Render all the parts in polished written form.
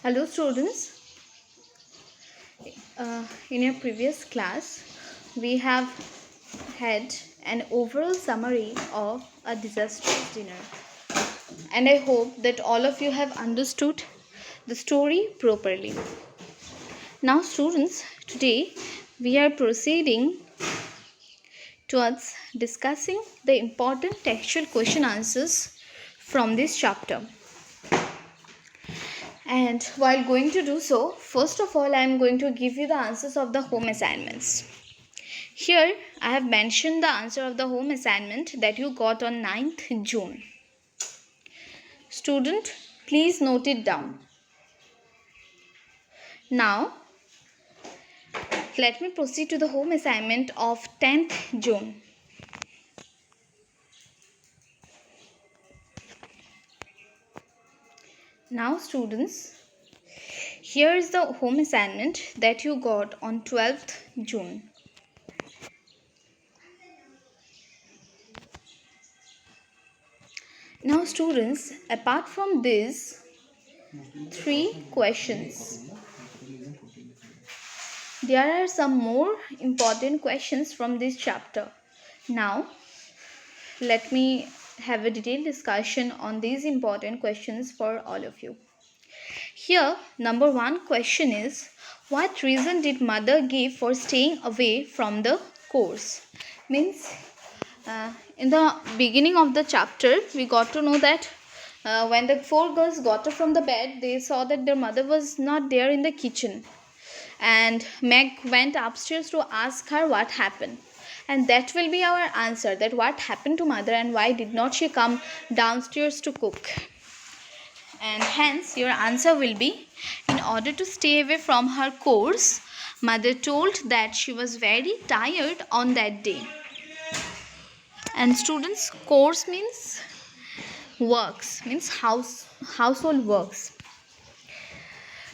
Hello students, in your previous class we have had an overall summary of a disastrous dinner, and I hope that all of you have understood the story properly. Now students, today we are proceeding towards discussing the important textual question answers from this chapter. And while going to do so, first of all I am going to give you the answers of the home assignments. Here I have mentioned the answer of the home assignment that you got on 9th June. Student, please note it down. Now, let me proceed to the home assignment of 10th June. Now students, here is the home assignment that you got on 12th June. Now students, apart from these three questions, there are some more important questions from this chapter. Now, let me have a detailed discussion on these important questions for all of you. Here, number one question is, what reason did mother give for staying away from the course? Means, in the beginning of the chapter, we got to know that when the four girls got up from the bed, they saw that their mother was not there in the kitchen. And Meg went upstairs to ask her what happened. And that will be our answer, that what happened to mother and why did not she come downstairs to cook. And hence your answer will be, in order to stay away from her course, mother told that she was very tired on that day. And students, course means works, means household works.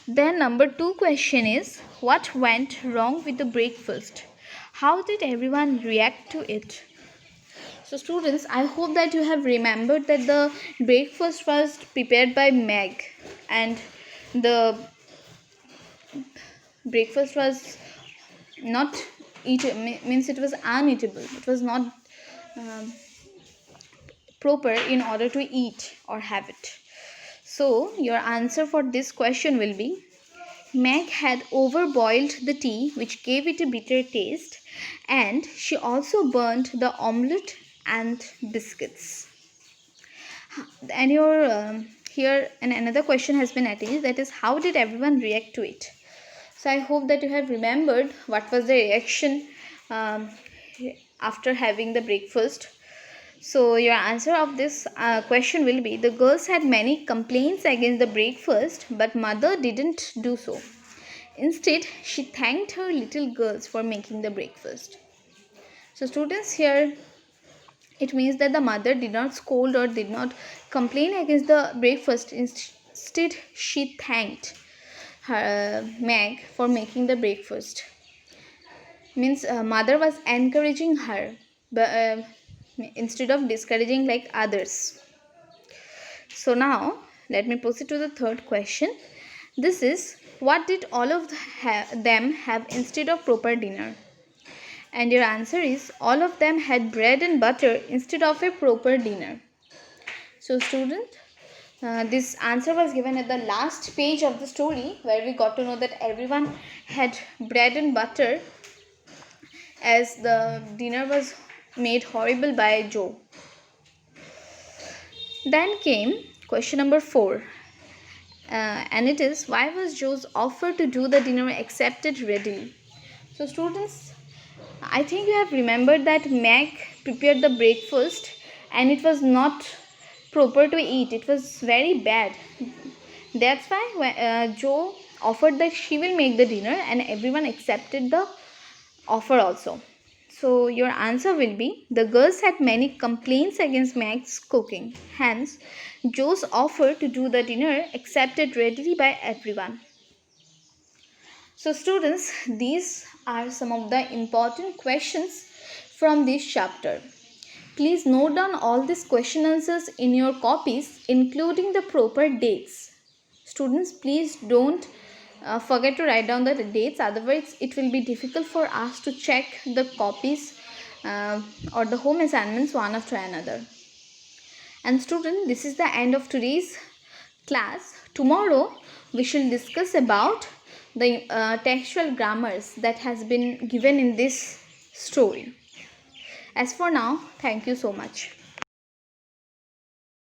Then number two question is, what went wrong with the breakfast? How did everyone react to it? So students, I hope that you have remembered that the breakfast was prepared by Meg, and the breakfast was not means it was uneatable. It was not proper in order to eat or have it. So your answer for this question will be, Meg had overboiled the tea, which gave it a bitter taste, and she also burnt the omelette and biscuits. And your here and another question has been asked, that is, how did everyone react to it? So I hope that you have remembered what was the reaction after having the breakfast. So your answer of this question will be, the girls had many complaints against the breakfast, but mother didn't do so. Instead, she thanked her little girls for making the breakfast. So students, here it means that the mother did not scold or did not complain against the breakfast. Instead, she thanked her Meg for making the breakfast. Means mother was encouraging her, but instead of discouraging like others. So now let me proceed to the third question. This is, what did all of them have instead of proper dinner? And your answer is, all of them had bread and butter instead of a proper dinner. So student, this answer was given at the last page of the story, where we got to know that everyone had bread and butter as the dinner was made horrible by Joe. Then came question number 4. And it is, why was Joe's offer to do the dinner accepted readily? So students, I think you have remembered that Meg prepared the breakfast and it was not proper to eat. It was very bad. That's why Joe offered that she will make the dinner, and everyone accepted the offer also. So your answer will be, the girls had many complaints against Meg's cooking. Hence, Joe's offer to do the dinner accepted readily by everyone. So students, these are some of the important questions from this chapter. Please note down all these question answers in your copies, including the proper dates. students, please don't forget to write down the dates, otherwise it will be difficult for us to check the copies or the home assignments one after another. And student, this is the end of today's class. Tomorrow we shall discuss about the textual grammars that has been given in this story. As for now, thank you so much.